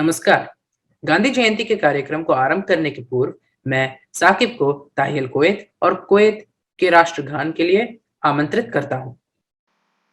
नमस्कार। गांधी जयंती के कार्यक्रम को आरंभ करने के पूर्व मैं साकिब को ताहियल कुवैत और कुवैत के राष्ट्रगान के लिए आमंत्रित करता हूँ।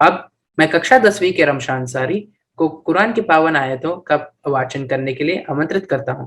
अब मैं कक्षा 10वीं के रमशान सारी को कुरान की पावन आयतों का वाचन करने के लिए आमंत्रित करता हूँ।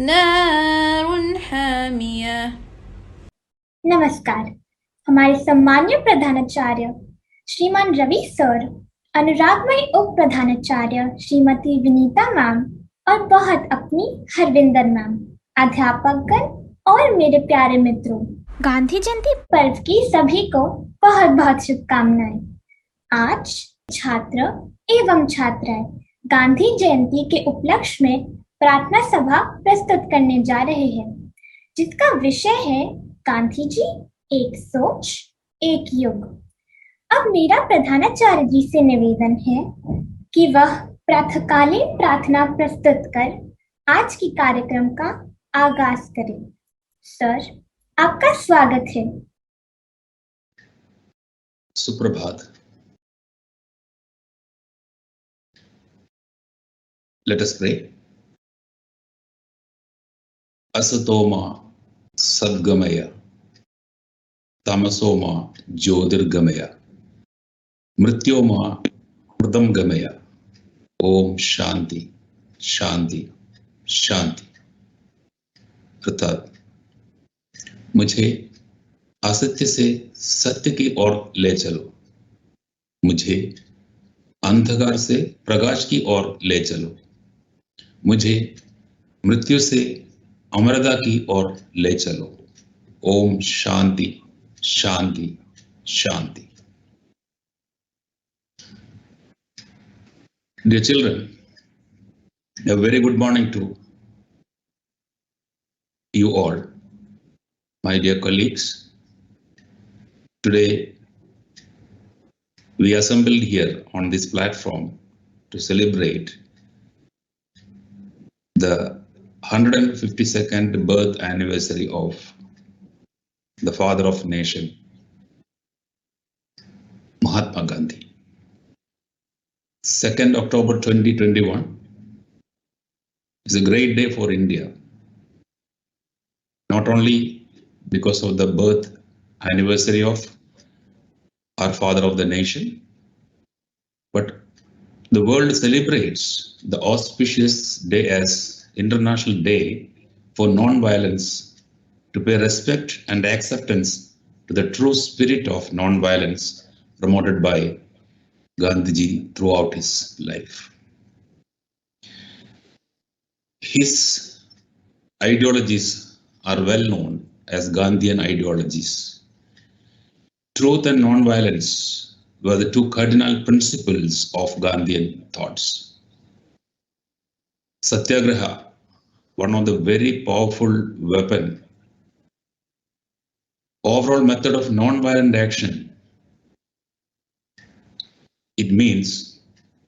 नार हामिया। नमस्कार। हमारे सम्मान्य प्रधानाचार्य श्रीमान रवि सर, अनुरागमयी उप प्रधानाचार्य श्रीमती विनीता मैम और बहुत अपनी हरविंदर मैम, अध्यापकगण और मेरे प्यारे मित्रों, गांधी जयंती पर्व की सभी को बहुत बहुत शुभकामनाएं। आज छात्र एवं छात्राएं गांधी जयंती के उपलक्ष्य में प्रार्थना सभा प्रस्तुत करने जा रहे हैं, जिसका विषय है गांधी जी एक सोच एक युग। अब मेरा प्रधानाचार्य जी से निवेदन है कि वह प्रातःकालीन प्रार्थना प्रस्तुत कर आज की कार्यक्रम का आगाज करें। सर, आपका स्वागत है। सुप्रभात। Let us pray. असतोमा सद्गमय तमसोमा ज्योतिर्गमय मृत्योमा मृदम गमय। Om Shanti शांति शांति। अर्थात मुझे असत्य से सत्य की ओर ले चलो, मुझे अंधकार से प्रकाश की ओर ले चलो, मुझे मृत्यु से अमरता की ओर ले चलो। ओम शांति शांति शांति। Dear children, a very good morning to you all, my dear colleagues. Today we assembled here on this platform to celebrate the 152nd birth anniversary of the father of nation, Mahatma Gandhi. 2nd October 2021 is a great day for India, not only because of the birth anniversary of our father of the nation, but the world celebrates the auspicious day as International Day for Non-Violence to pay respect and acceptance to the true spirit of non-violence promoted by Gandhiji throughout his life. His ideologies are well known as Gandhian ideologies. Truth and non-violence were the two cardinal principles of Gandhian thoughts. Satyagraha, one of the very powerful weapon, overall method of non-violent action. It means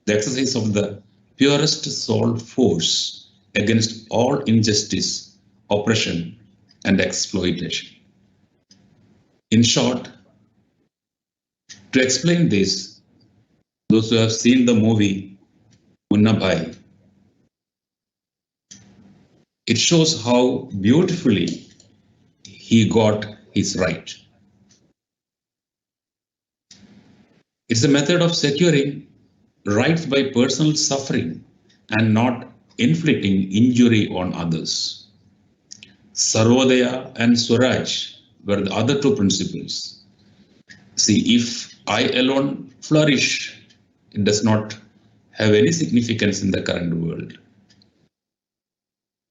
the exercise of the purest soul force against all injustice, oppression, and exploitation. In short, to explain this, those who have seen the movie Munna Bhai, it shows how beautifully he got his right. It's a method of securing rights by personal suffering and not inflicting injury on others. Sarvodaya and Swaraj were the other two principles. See, if I alone flourish, it does not have any significance in the current world.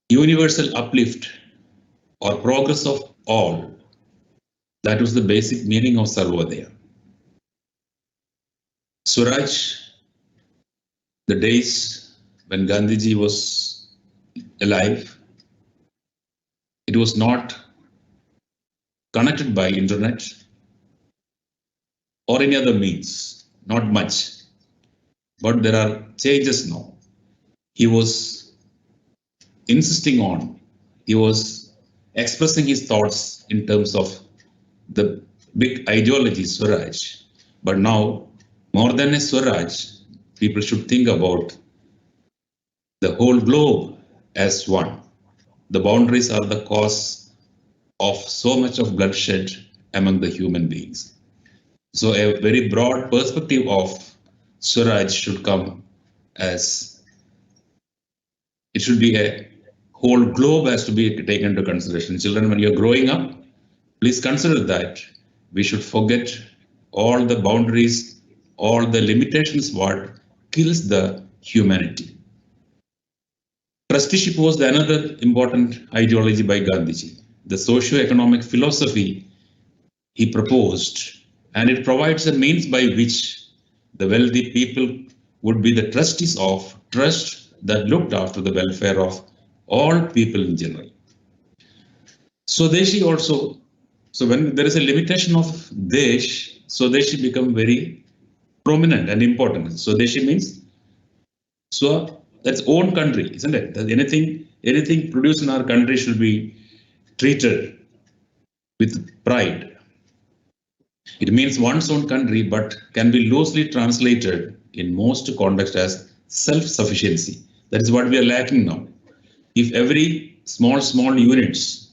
Universal uplift or progress of all, that was the basic meaning of Sarvodaya. Swaraj, the days when Gandhiji was alive, it was not connected by internet or any other means, not much. But there are changes now. He was insisting on, he was expressing his thoughts in terms of the big ideology, Swaraj. But now, more than a Swaraj, people should think about the whole globe as one. The boundaries are the cause of so much of bloodshed among the human beings. So a very broad perspective of Swaraj should come as it should be a whole globe has to be taken into consideration. Children, when you're growing up, please consider that we should forget all the boundaries, all the limitations what kills the humanity. Trusteeship was another important ideology by Gandhiji. The socio-economic philosophy he proposed, and it provides a means by which the wealthy people would be the trustees of trust that looked after the welfare of all people in general. Swadeshi also, so when there is a limitation of Desh, Swadeshi become very prominent and important. Swadeshi means that's own country, isn't it? That anything produced in our country should be treated with pride. It means one's own country, but can be loosely translated in most contexts as self-sufficiency. That is what we are lacking now. If every small units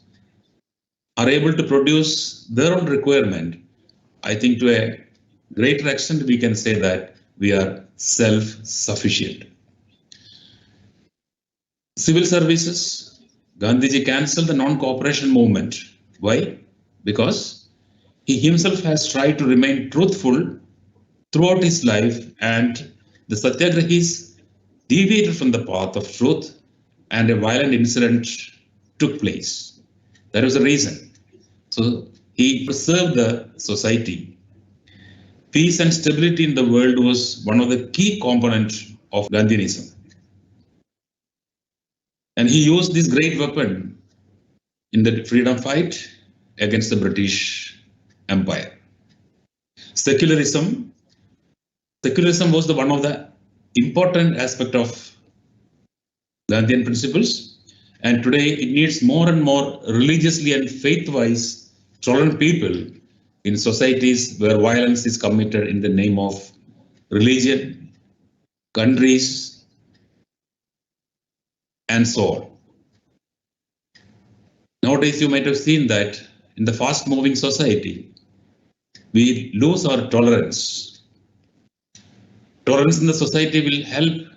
are able to produce their own requirement, I think to a greater extent we can say that we are self-sufficient. Civil services, Gandhiji cancelled the non-cooperation movement. Why? Because he himself has tried to remain truthful throughout his life, and the Satyagrahis deviated from the path of truth and a violent incident took place. That was the reason. So he preserved the society. Peace and stability in the world was one of the key components of Gandhianism. And he used this great weapon in the freedom fight against the British Empire. Secularism was one of the important aspect of Gandhian principles, and today it needs more and more religiously and faith-wise tolerant people in societies where violence is committed in the name of religion, countries, and so on. Nowadays, you might have seen that in the fast-moving society, we lose our tolerance. Tolerance in the society will help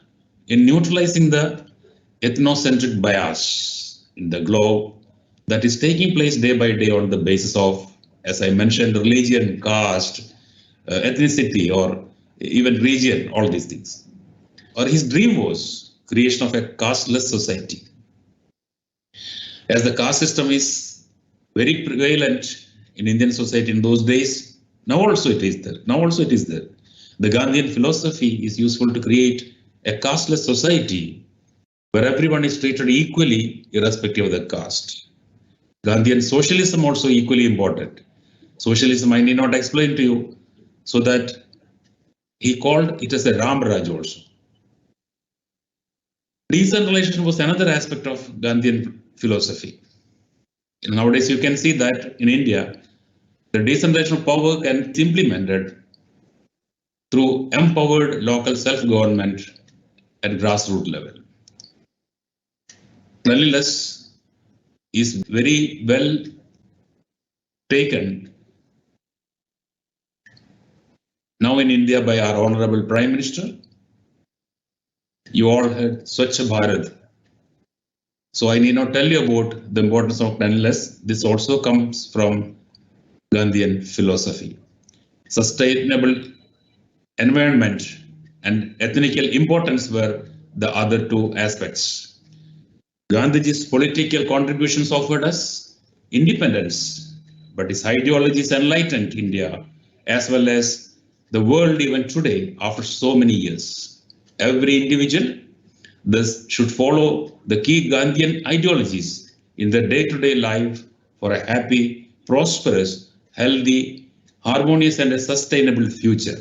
in neutralizing the ethnocentric bias in the globe that is taking place day by day on the basis of, as I mentioned, religion, caste, ethnicity, or even region, all these things. Or his dream was creation of a casteless society. As the caste system is very prevalent in Indian society in those days, now also it is there. The Gandhian philosophy is useful to create a casteless society where everyone is treated equally irrespective of the caste. Gandhian socialism also equally important. Socialism I need not explain to you, so that he called it as a Ram Raj also. Decentralization was another aspect of Gandhian philosophy. Nowadays you can see that in India, the decentralization of power can be implemented through empowered local self-government at grassroots level. Cleanliness is very well taken now in India by our Honorable Prime Minister. You all heard Swachh Bharat. So I need not tell you about the importance of cleanliness. This also comes from Gandhian philosophy. Sustainable environment and ethnical importance were the other two aspects. Gandhiji's political contributions offered us independence, but his ideologies enlightened India as well as the world even today after so many years. Every individual thus should follow the key Gandhian ideologies in their day-to-day life for a happy, prosperous, healthy, harmonious and a sustainable future.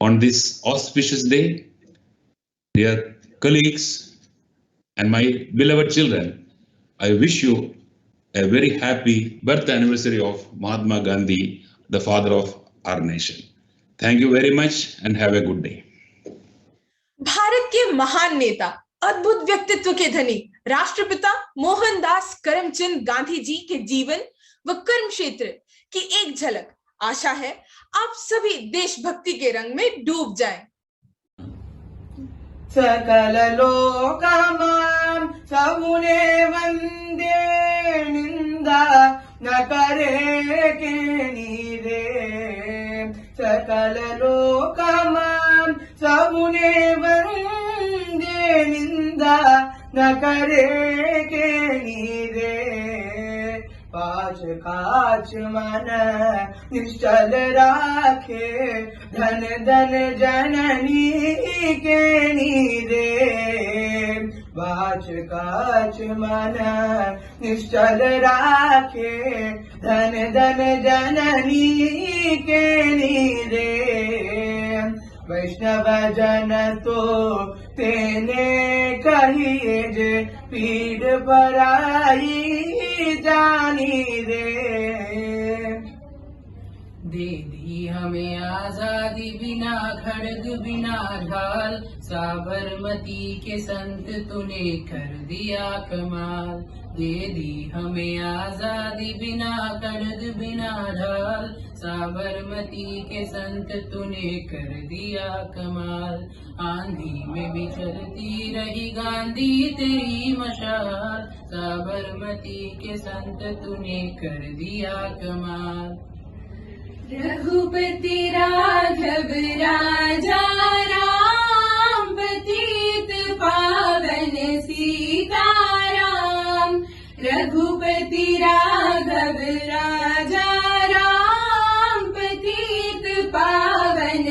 On this auspicious day, dear colleagues and my beloved children, I wish you a very happy birth anniversary of Mahatma Gandhi, the father of our nation. Thank you very much and have a good day. Bharat के महान नेता, अद्भुत व्यक्तित्व के धनी राष्ट्रपिता मोहनदास करमचंद गांधी जी के जीवन व कर्म क्षेत्र की एक झलक आशा है आप सभी देशभक्ति के रंग में डूब जाएं। सकल लोकमां सबुने वंदे निंदा न करे केनी रे। सकल लोकमां सबुने वंदे निंदा न करे केनी रे। पाँच काच मन निश्चल राखे धन धन जननी के नीरे। पाँच काच मन निश्चल राखे धन धन जननी के नीरे। वैष्णव जन तो तेने कहिए जे पीड़ पराई जानी रे। दे दी हमें आजादी बिना खड़ग बिना ढाल, साबरमती के संत तूने कर दिया कमाल। दे दी हमें आजादी बिना खड़ग बिना ढाल, साबरमती के संत तूने कर दिया कमाल। आंधी में भी चलती रही गांधी तेरी मशाल, साबरमती के संत तूने कर दिया कमाल। रघुपति राघव राजा राम, पतित पावन सीताराम। रघुपति राघव राजा राम, पतित पावन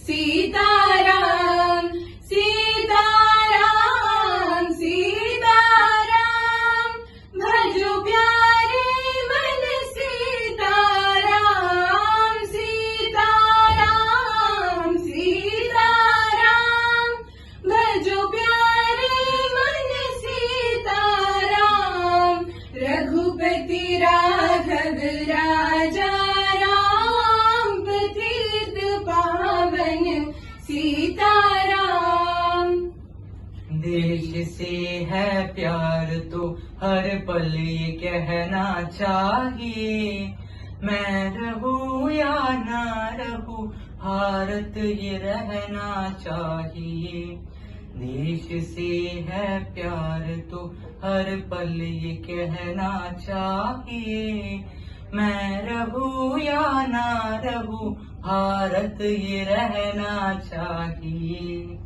सीताराम। सीताराम सीताराम, भजो प्यारे मन सीताराम। सीताराम सीताराम, भजो प्यारे मन सीताराम। रघुपति है प्यार तो हर पल ये कहना चाहिए, मैं रहूं या ना रहूं भारत ये रहना चाहिए। देश से है प्यार तो हर पल ये कहना चाहिए, मैं रहूं या ना रहूं भारत ये रहना चाहिए।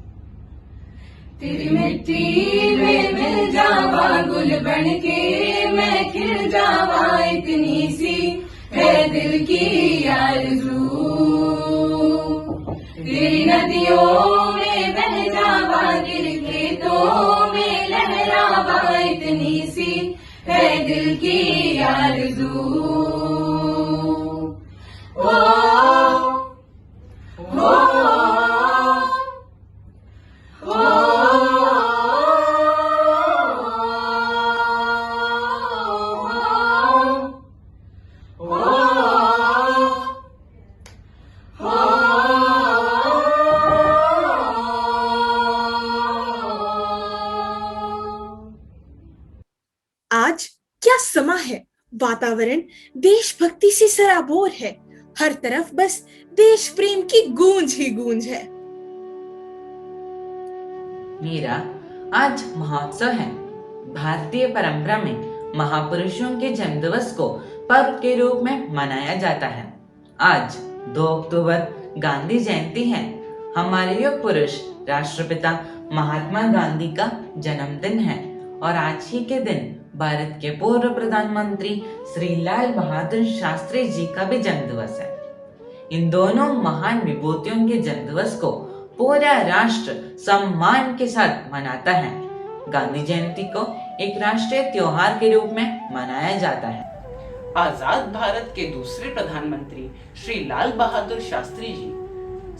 तेरी मिट्टी में मिल जावा गुल बन के मैं खिल जावा, इतनी सी है दिल की आरज़ू। तेरी नदियों में बह जावा गिर खेतों में लहरावा, इतनी सी है दिल की आरज़ू। आज क्या समा है, वातावरण देशभक्ति से सराबोर है, हर तरफ बस देश प्रेम की गूंज ही गूंज है। मीरा, आज महोत्सव है। भारतीय परंपरा में महापुरुषों के जन्म दिवस को पर्व के रूप में मनाया जाता है। आज 2 अक्टूबर गांधी जयंती है। हमारे युग पुरुष राष्ट्रपिता महात्मा गांधी का जन्मदिन है और आज ही के दिन भारत के पूर्व प्रधानमंत्री श्री लाल बहादुर शास्त्री जी का भी जन्म दिवस है। इन दोनों महान विभूतियों के जन्म दिवस को पूरा राष्ट्र सम्मान के साथ मनाता है। गांधी जयंती को एक राष्ट्रीय त्योहार के रूप में मनाया जाता है। आजाद भारत के दूसरे प्रधानमंत्री श्री लाल बहादुर शास्त्री जी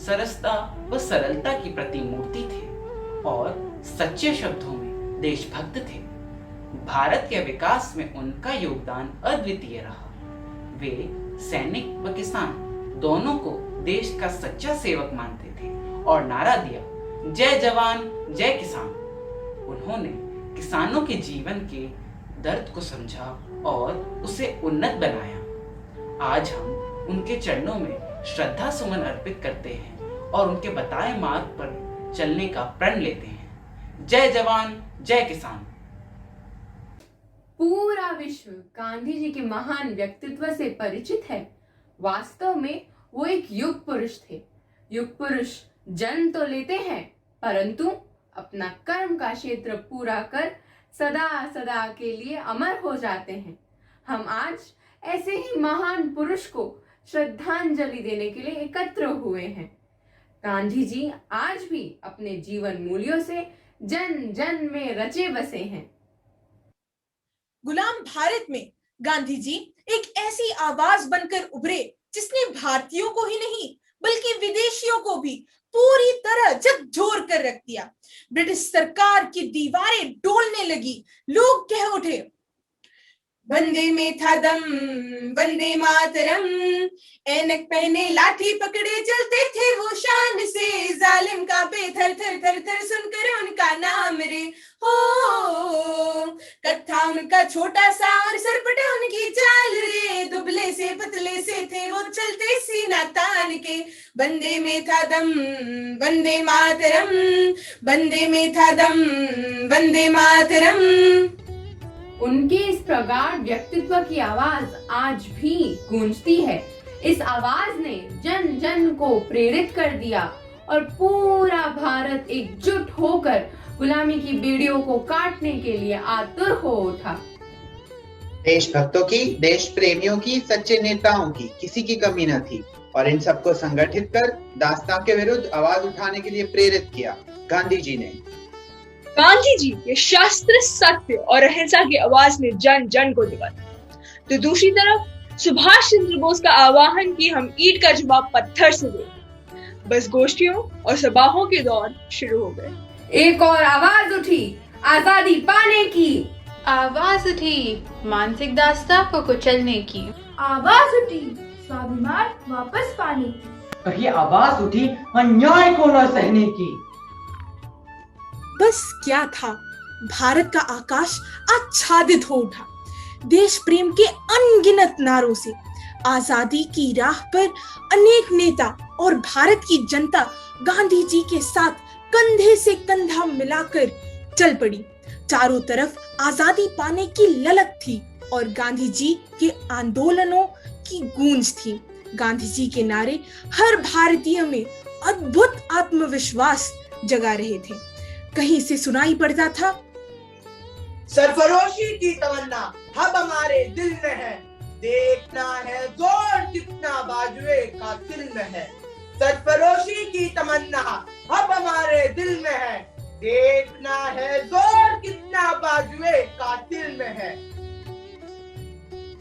सरसता व सरलता की प्रतिमूर्ति थे और सच्चे शब्दों में देशभक्त थे। भारत के विकास में उनका योगदान अद्वितीय रहा। वे सैनिक व किसान दोनों को देश का सच्चा सेवक मानते थे और नारा दिया, जय जवान जय किसान। उन्होंने किसानों के जीवन के दर्द को समझा और उसे उन्नत बनाया। आज हम उनके चरणों में श्रद्धा सुमन अर्पित करते हैं और उनके बताए मार्ग पर चलने का प्रण लेते हैं। जय जवान जय किसान। पूरा विश्व गांधी जी के महान व्यक्तित्व से परिचित है। वास्तव में वो एक युग पुरुष थे। युग पुरुष जन्म तो लेते हैं परंतु अपना कर्म का क्षेत्र पूरा कर सदा सदा के लिए अमर हो जाते हैं। हम आज ऐसे ही महान पुरुष को श्रद्धांजलि देने के लिए एकत्र हुए हैं। गांधी जी आज भी अपने जीवन मूल्यों से जन जन में रचे बसे हैं। गुलाम भारत में गांधी जी एक ऐसी आवाज बनकर उभरे जिसने भारतीयों को ही नहीं बल्कि विदेशियों को भी पूरी तरह झकझोर कर रख दिया। ब्रिटिश सरकार की दीवारें डोलने लगी। लोग कह उठे, वंदे में था दम, वंदे मातरम। ऐनक पहने लाठी पकड़े चलते थे वो शान से, जालिम का थर थर थर थर सुनकर उनका नाम रे हो। कत्था उनका छोटा सा और सरपट उनकी चाल रे, दुबले से पतले से थे वो चलते सीना तान के। वंदे में था दम, वंदे मातरम, वंदे में था दम, वंदे मातरम। उनके इस प्रगाढ़ व्यक्तित्व की आवाज आज भी गूंजती है। इस आवाज ने जन जन को प्रेरित कर दिया और पूरा भारत एकजुट होकर गुलामी की बेड़ियों को काटने के लिए आतुर हो उठा। देशभक्तों की, देश प्रेमियों की, सच्चे नेताओं की किसी की कमी न थी और इन सबको संगठित कर दास्तां के विरुद्ध आवाज उठाने के लिए प्रेरित किया गांधी जी ने। गांधी जी के शास्त्र, सत्य और अहिंसा की आवाज ने जन जन को दिखाया। तो दूसरी तरफ सुभाष चंद्र बोस का आह्वान कि हम ईंट का जवाब पत्थर से दें। बस गोष्ठियों और सभाओं के दौर शुरू हो गए। एक और आवाज उठी आजादी पाने की। आवाज उठी मानसिक दास्तां को कुचलने की। आवाज उठी स्वाभिमान वापस पाने की। कहीं आवाज उठी अन्याय को न सहने की। बस क्या था, भारत का आकाश आच्छादित हो उठा। देश प्रेम के अनगिनत नारों से आजादी की राह पर अनेक नेता और भारत की जनता गांधी जी के साथ कंधे से कंधा मिलाकर चल पड़ी। चारों तरफ आजादी पाने की ललक थी और गांधी जी के आंदोलनों की गूंज थी। गांधी जी के नारे हर भारतीय में अद्भुत आत्मविश्वास जगा रहे थे। कहीं से सुनाई पड़ता था, सरफरोशी की तमन्ना अब हमारे दिल में है, देखना है जोर कितना बाजुए कातिल में है। सरफरोशी की तमन्ना अब हमारे दिल में है, देखना है जोर कितना बाजुए कातिल में है।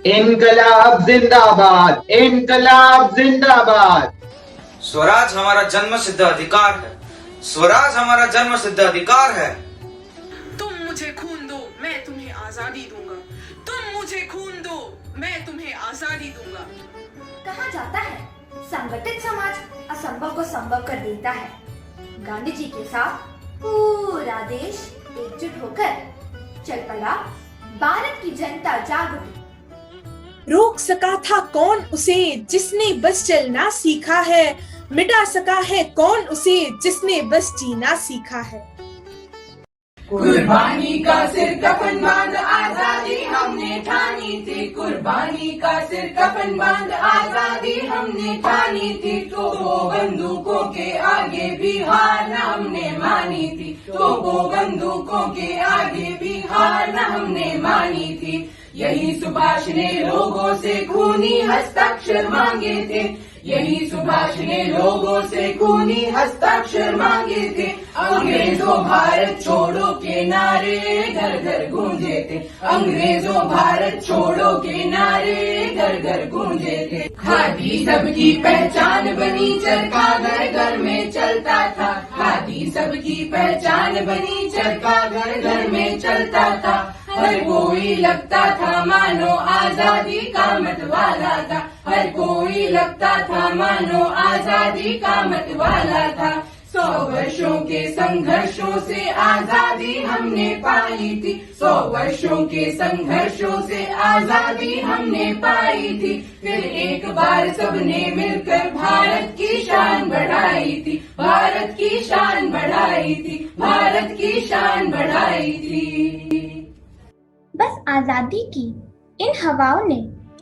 इनकलाब जिंदाबाद, इनकलाब जिंदाबाद। स्वराज हमारा जन्म सिद्ध अधिकार है, स्वराज हमारा जन्म सिद्ध अधिकार है। तुम मुझे खून दो, मैं तुम्हें आजादी दूंगा। तुम मुझे खून दो, मैं तुम्हें आजादी दूंगा। कहा जाता है संगठित समाज असंभव को संभव कर देता है। गांधी जी के साथ पूरा देश एकजुट होकर चल पड़ा। भारत की जनता जाग उठी। रोक सका था कौन उसे जिसने बस चलना सीखा है, मिटा सका है कौन उसे जिसने बस जीना सीखा है। कुर्बानी का सिर कफन बांध आजादी हमने ठानी थी, कुर्बानी का सिर कफन बांध आजादी हमने ठानी थी। तो वो बंदूकों के आगे भी हार न हमने मानी थी, तो वो बंदूकों के आगे भी हार न हमने मानी थी। यही सुभाष ने लोगों से खूनी हस्ताक्षर मांगे थे, यही सुभाष ने लोगों से खूनी हस्ताक्षर मांगे थे। अंग्रेजों भारत छोड़ो के नारे घर घर गूंजे थे, अंग्रेजों भारत छोड़ो के नारे घर घर गूंजे थे। खादी सबकी पहचान बनी, चरखा घर घर में चलता था। खादी सबकी पहचान बनी, चरखा घर घर में चलता था। हर कोई लगता था मानो आजादी का मतवाला था, हर कोई लगता था मानो आजादी का मतवाला था। 100 वर्षों के संघर्षों से आजादी हमने पाई थी, 100 वर्षों के संघर्षों से आजादी हमने पाई थी। फिर एक बार सबने मिलकर भारत की शान बढ़ाई थी, भारत की शान बढ़ाई थी, भारत की शान बढ़ाई थी। बस आजादी की इन हवाओं ने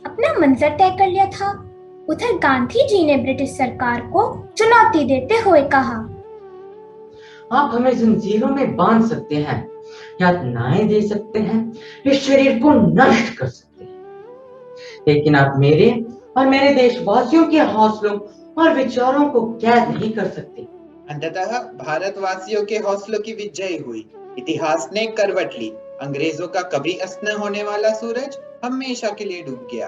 अपना मंजर तय कर लिया था। उधर गांधी जी ने ब्रिटिश सरकार को चुनौती देते हुए कहा, आप हमें जंजीरों में बांध सकते हैं, यातनाएं दे सकते हैं, इस शरीर को नष्ट कर सकते हैं, लेकिन आप मेरे और मेरे देशवासियों के हौसलों और विचारों को कैद नहीं कर सकते। अंततः भारतवासियों के हौसलों की विजय हुई। इतिहास ने करवट ली। अंग्रेजों का कभी अस्त न होने वाला सूरज हमेशा के लिए डूब गया।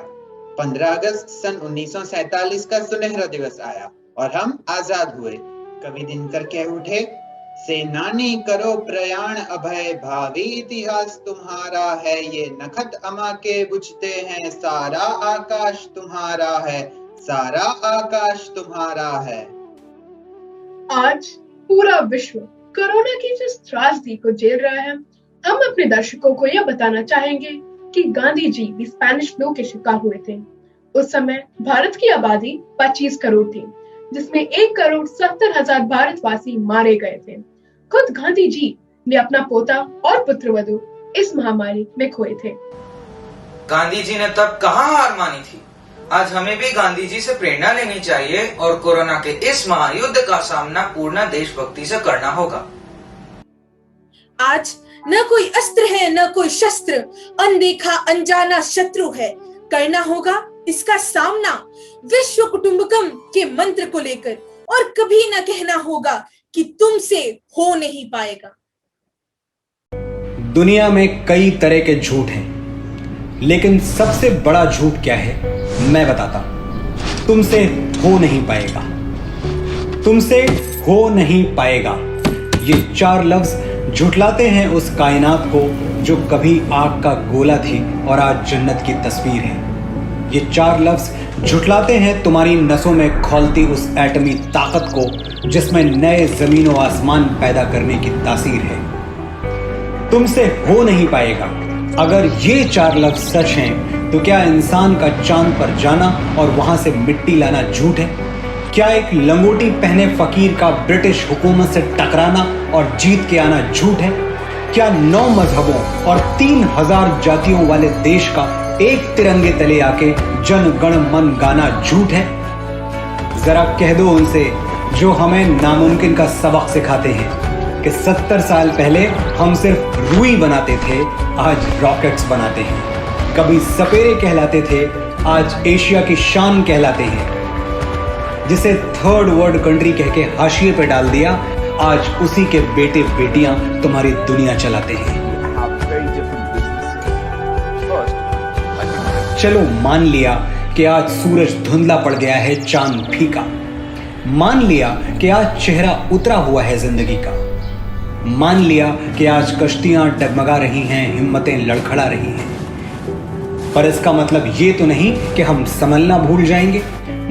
15 अगस्त सन 1947 का सुनहरा दिवस आया और हम आजाद हुए। कवि दिनकर कह उठे, सेनानी करो प्रयाण अभय, भावी इतिहास तुम्हारा है। ये नखत अमा के बुझते हैं, सारा आकाश तुम्हारा है, सारा आकाश तुम्हारा है। आज पूरा विश्व कोरोना की जिस त्रासदी को झेल रहा है, हम अपने दर्शकों को यह बताना चाहेंगे कि गांधी जी भी स्पेनिश फ्लू के शिकार हुए थे। उस समय भारत की आबादी 25 करोड़ थी, जिसमें 1,70,000 भारतवासी मारे गए थे। खुद गांधी जी ने अपना पोता और पुत्रवधु इस महामारी में खोए थे। गांधी जी ने तब कहाँ हार मानी थी। आज हमें भी गांधी जी से प्रेरणा लेनी चाहिए और कोरोना के इस महायुद्ध का सामना पूर्ण देशभक्ति से करना होगा। आज न कोई अस्त्र है न कोई शस्त्र, अनदेखा अनजाना शत्रु है। करना होगा इसका सामना विश्व कुटुंबकम के मंत्र को लेकर, और कभी न कहना होगा कि तुमसे हो नहीं पाएगा। दुनिया में कई तरह के झूठ हैं, लेकिन सबसे बड़ा झूठ क्या है मैं बताता हूं। तुमसे हो नहीं पाएगा, तुमसे हो नहीं पाएगा। ये 4 लफ्ज झुठलाते हैं उस कायनात को जो कभी आग का गोला थी और आज जन्नत की तस्वीर है। ये 4 लफ्ज झुठलाते हैं तुम्हारी नसों में खौलती उस एटमी ताकत को जिसमें नए जमीन व आसमान पैदा करने की तासीर है। तुमसे हो नहीं पाएगा। अगर ये 4 लफ्ज सच हैं, तो क्या इंसान का चांद पर जाना और वहां से मिट्टी लाना झूठ है? क्या एक लंगोटी पहने फकीर का ब्रिटिश हुकूमत से टकराना और जीत के आना झूठ है? क्या 9 मजहबों और 3000 जातियों वाले देश का एक तिरंगे तले आके जन गण मन गाना झूठ है? जरा कह दो उनसे जो हमें नामुमकिन का सबक सिखाते हैं कि 70 साल पहले हम सिर्फ रुई बनाते थे, आज रॉकेट्स बनाते हैं। कभी सपेरे कहलाते थे, आज एशिया की शान कहलाते हैं। जिसे थर्ड वर्ल्ड कंट्री कह के हाशिए पे डाल दिया, आज उसी के बेटे बेटियां तुम्हारी दुनिया चलाते हैं। चलो मान लिया कि आज सूरज धुंधला पड़ गया है, चांद फीका। मान लिया कि आज चेहरा उतरा हुआ है जिंदगी का। मान लिया कि आज कश्तियां डगमगा रही हैं, हिम्मतें लड़खड़ा रही हैं। पर इसका मतलब ये तो नहीं कि हम संभलना भूल जाएंगे,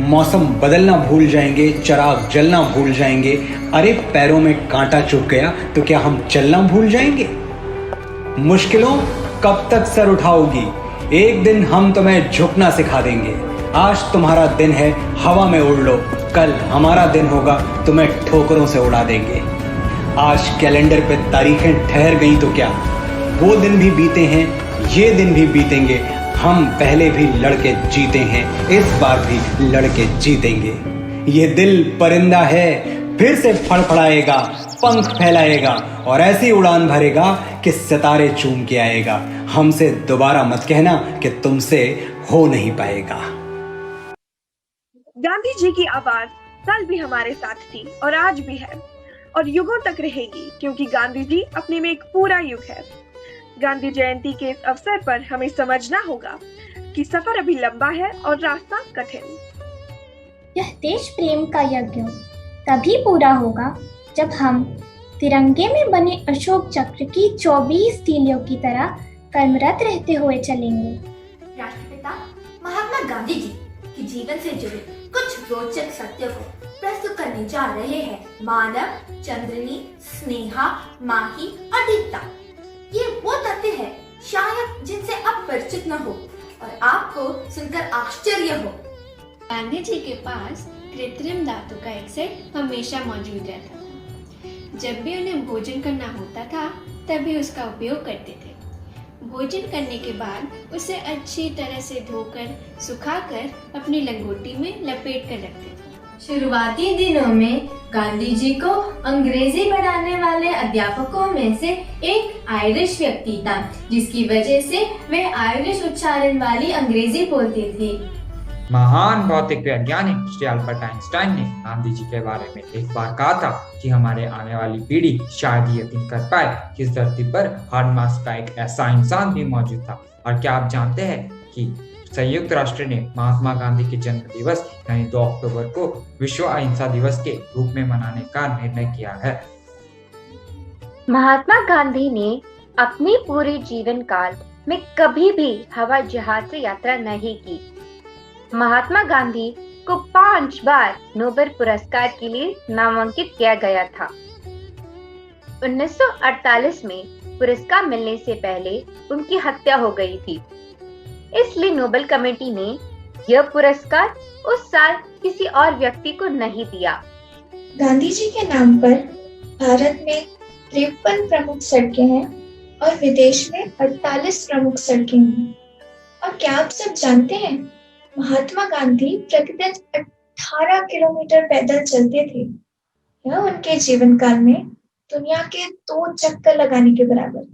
मौसम बदलना भूल जाएंगे, चिराग जलना भूल जाएंगे। अरे पैरों में कांटा चुभ गया तो क्या हम चलना भूल जाएंगे? मुश्किलों कब तक सर उठाओगी? एक दिन हम तुम्हें झुकना सिखा देंगे। आज तुम्हारा दिन है, हवा में उड़ लो। कल हमारा दिन होगा, तुम्हें ठोकरों से उड़ा देंगे। आज कैलेंडर पे तारीखें ठहर गई तो क्या, वो दिन भी बीते हैं, ये दिन भी बीतेंगे। हम पहले भी लड़के जीते हैं, इस बार भी लड़के जीतेंगे। ये दिल परिंदा है, फिर से फड़फड़ाएगा, पंख फैलाएगा और ऐसी उड़ान भरेगा कि सितारे चूम के आएगा। हमसे दोबारा मत कहना कि तुमसे हो नहीं पाएगा। गांधी जी की आवाज कल भी हमारे साथ थी और आज भी है और युगों तक रहेगी, क्योंकि गांधी जी अपने में एक पूरा युग है। गांधी जयंती के इस अवसर पर हमें समझना होगा कि सफर अभी लंबा है और रास्ता कठिन। यह देश प्रेम का यज्ञ तभी पूरा होगा जब हम तिरंगे में बने अशोक चक्र की 24 तीलियों की तरह कर्मरत रहते हुए चलेंगे। राष्ट्रपिता महात्मा गांधी जी के जीवन से जुड़े कुछ रोचक सत्यों को प्रस्तुत करने जा रहे हैं मानव, चंद्रनी, स्नेहा, माही और दीप्ता। ये वो तथ्य है शायद जिनसे आप परिचित न हो और आपको सुनकर आश्चर्य हो। गांधी जी के पास कृत्रिम दांतों का एक सेट हमेशा मौजूद रहता था। जब भी उन्हें भोजन करना होता था तभी उसका उपयोग करते थे। भोजन करने के बाद उसे अच्छी तरह से धोकर सुखाकर अपनी लंगोटी में लपेट कर रखते थे। शुरुआती दिनों में गांधी जी को अंग्रेजी पढ़ाने वाले अध्यापकों में से एक आयरिश व्यक्ति था, जिसकी वजह से वे आयरिश उच्चारण वाली अंग्रेजी बोलते थे। महान भौतिक वैज्ञानिक श्री अल्बर्ट आइंस्टाइन ने गांधी जी के बारे में एक बार कहा था कि हमारे आने वाली पीढ़ी शायद ही यकीन कर पाए कि इस धरती पर हरमास का एक ऐसा इंसान भी मौजूद था। और क्या आप जानते हैं कि संयुक्त राष्ट्र ने महात्मा गांधी के जन्म दिवस यानी 2 अक्टूबर को विश्व अहिंसा दिवस के रूप में मनाने का निर्णय किया है। महात्मा गांधी ने अपने पूरे जीवन काल में कभी भी हवाई जहाज से यात्रा नहीं की। महात्मा गांधी को 5 बार नोबेल पुरस्कार के लिए नामांकित किया गया था। 1948 में पुरस्कार मिलने से पहले उनकी हत्या हो गई थी, इसलिए नोबेल कमेटी ने यह पुरस्कार उस साल किसी और व्यक्ति को नहीं दिया। गांधी जी के नाम पर भारत में 53 प्रमुख सड़कें हैं और विदेश में 48 प्रमुख सड़कें हैं। और क्या आप सब जानते हैं, महात्मा गांधी प्रतिदिन 18 किलोमीटर पैदल चलते थे। यह उनके जीवन काल में दुनिया के 2 चक्कर लगाने के बराबर था।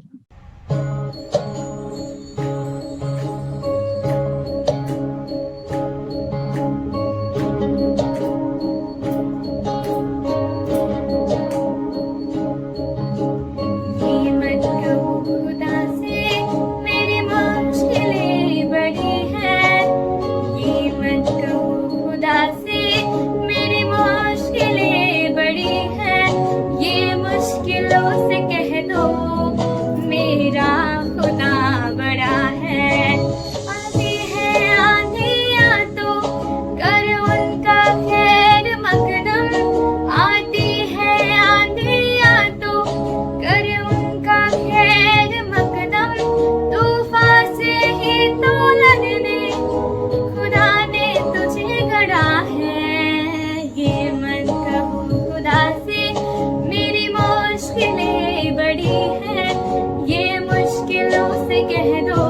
कह दो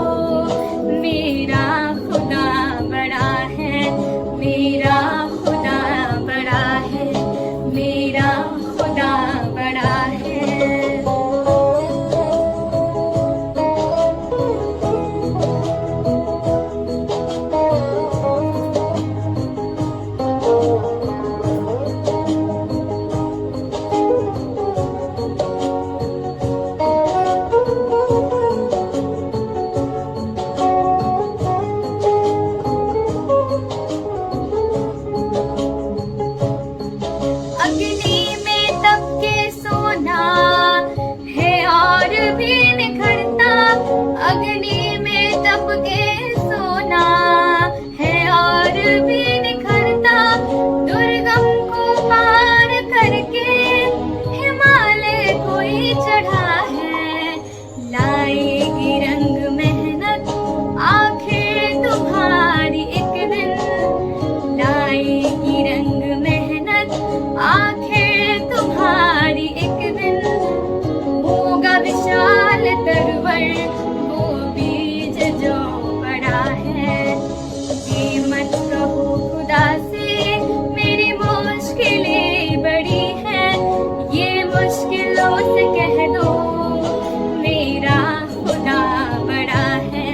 मेरा खुदा बड़ा है, मेरा खुदा बड़ा है, मेरा खुदा बड़ा है। अग्नि में तप के सोना है और भी निखरता, अग्नि में तप के सोना है और भी निखरता। दुर्गम को पार करके हिमालय कोई चढ़ा है, लाएगी रंग मेहनत आखिर तुम्हारी एक दिन, लाएगी रंग मेहनत आखिर तुम्हारी एक दिन। होगा विशाल तरवर वो बीज जो पड़ा है, ये मत कहो खुदा से मेरी मुश्किलें बड़ी हैं, ये मुश्किलों से कह दो मेरा खुदा बड़ा है,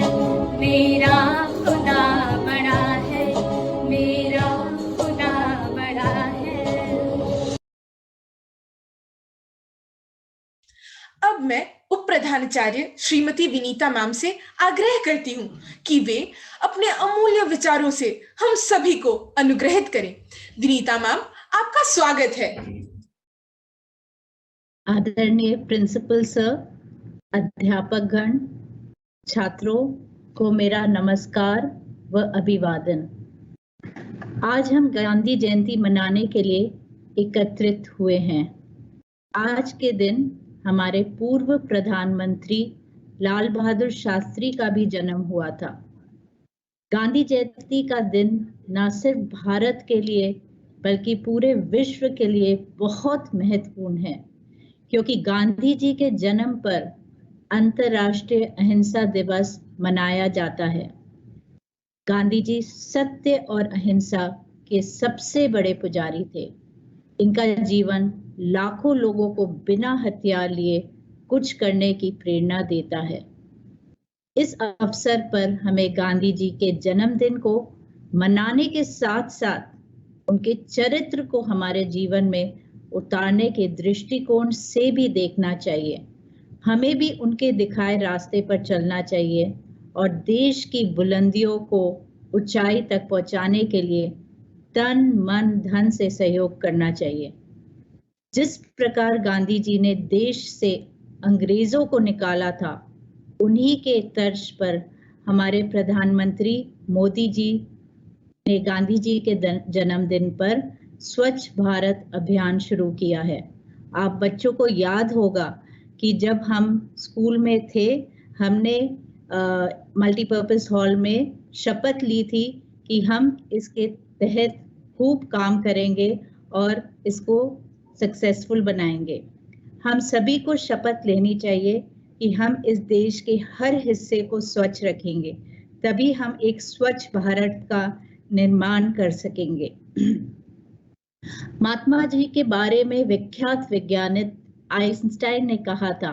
मेरा खुदा बड़ा है, मेरा खुदा बड़ा है। अब मैं उप प्रधानाचार्य श्रीमती विनीता मैम से आग्रह करती हूँ कि वे अपने अमूल्य विचारों से हम सभी को अनुग्रहित करें। विनीता मैम, आपका स्वागत है। आदरणीय प्रिंसिपल सर, अध्यापक गण, छात्रों को मेरा नमस्कार व अभिवादन। आज हम गांधी जयंती मनाने के लिए एकत्रित हुए हैं। आज के दिन हमारे पूर्व प्रधानमंत्री लाल बहादुर शास्त्री का भी जन्म हुआ था। गांधी जयंती का दिन न सिर्फ भारत के लिए बल्कि पूरे विश्व के लिए बहुत महत्वपूर्ण है, क्योंकि गांधी जी के जन्म पर अंतर्राष्ट्रीय अहिंसा दिवस मनाया जाता है। गांधी जी सत्य और अहिंसा के सबसे बड़े पुजारी थे। इनका जीवन लाखों लोगों को बिना हथियार लिए कुछ करने की प्रेरणा देता है। इस अवसर पर हमें गांधी जी के जन्मदिन को मनाने के साथ साथ उनके चरित्र को हमारे जीवन में उतारने के दृष्टिकोण से भी देखना चाहिए। हमें भी उनके दिखाए रास्ते पर चलना चाहिए और देश की बुलंदियों को ऊंचाई तक पहुंचाने के लिए तन मन धन से सहयोग करना चाहिए। जिस प्रकार गांधी जी ने देश से अंग्रेजों को निकाला था, उन्हीं के तर्ज पर हमारे प्रधानमंत्री मोदी जी ने गांधी जी के जन्मदिन पर स्वच्छ भारत अभियान शुरू किया है। आप बच्चों को याद होगा कि जब हम स्कूल में थे, हमने मल्टीपर्पस हॉल में शपथ ली थी कि हम इसके तहत खूब काम करेंगे और इसको सक्सेसफुल बनाएंगे। हम सभी को शपथ लेनी चाहिए कि हम इस देश के हर हिस्से को स्वच्छ रखेंगे, तभी हम एक स्वच्छ भारत का निर्माण कर सकेंगे। महात्मा जी के बारे में विख्यात वैज्ञानिक आइंस्टाइन ने कहा था,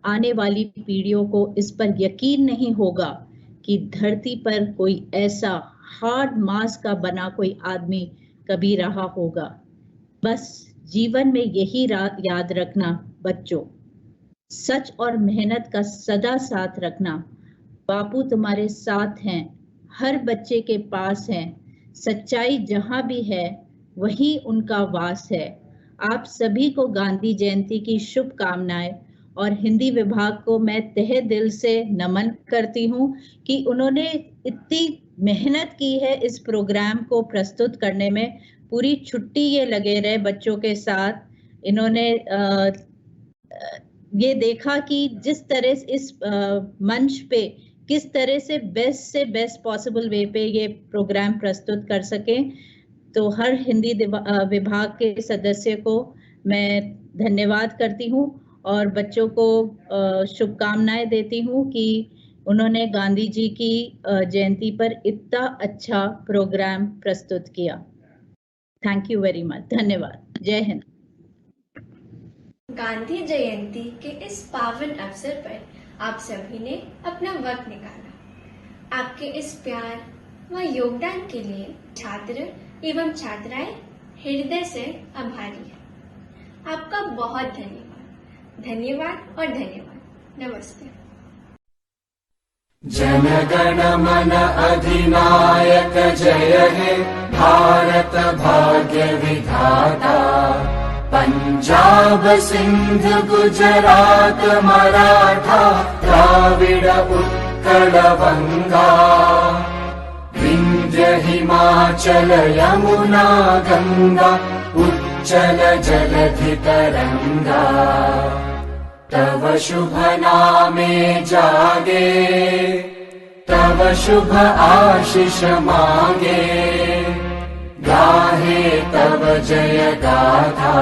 आने वाली पीढ़ियों को इस पर यकीन नहीं होगा कि धरती पर कोई ऐसा हार्ड मांस का बना कोई आदमी कभी रहा होगा। बस जीवन में यही याद रखना बच्चों, सच और मेहनत का सदा साथ रखना। बापू तुम्हारे साथ हैं, हर बच्चे के पास हैं। सच्चाई जहां भी है वहीं उनका वास है। आप सभी को गांधी जयंती की शुभकामनाएं और हिंदी विभाग को मैं तहे दिल से नमन करती हूं कि उन्होंने इतनी मेहनत की है इस प्रोग्राम को प्रस्तुत करने में। पूरी छुट्टी ये लगे रहे बच्चों के साथ। इन्होंने ये देखा कि जिस तरह इस मंच पे किस तरह से बेस्ट पॉसिबल वे पे ये प्रोग्राम प्रस्तुत कर सकें। तो हर हिंदी विभाग के सदस्य को मैं धन्यवाद करती हूँ और बच्चों को शुभकामनाएं देती हूँ कि उन्होंने गांधी जी की जयंती पर इतना अच्छा प्रोग्राम प्रस्तुत किया। Thank you very much. धन्यवाद। जय हिंद। गांधी जयंती के इस पावन अवसर पर आप सभी ने अपना वक्त निकाला। आपके इस प्यार व योगदान के लिए छात्र एवं छात्राएं हृदय से आभारी हैं। आपका बहुत धन्यवाद। धन्यवाद और धन्यवाद। नमस्ते। जनगण मन अधिनायक जय हे भारत भाग्य विधाता। पंजाब सिंध गुजरात मराठा द्राविड़ उत्कल बंगा। विंध्य हिमाचल यमुना गंगा उच्चल जलधि तरंगा। तव शुभ नामे जागे तव शुभ आशीष मांगे। गाहे तव जय गाथा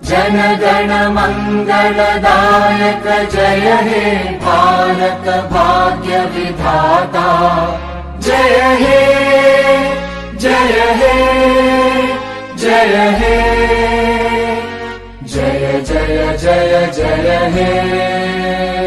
जन गण मंगलदायक जय हे भारत भाग्य विधाता। जय हे जय हे जय हे जय जय जय जय हे।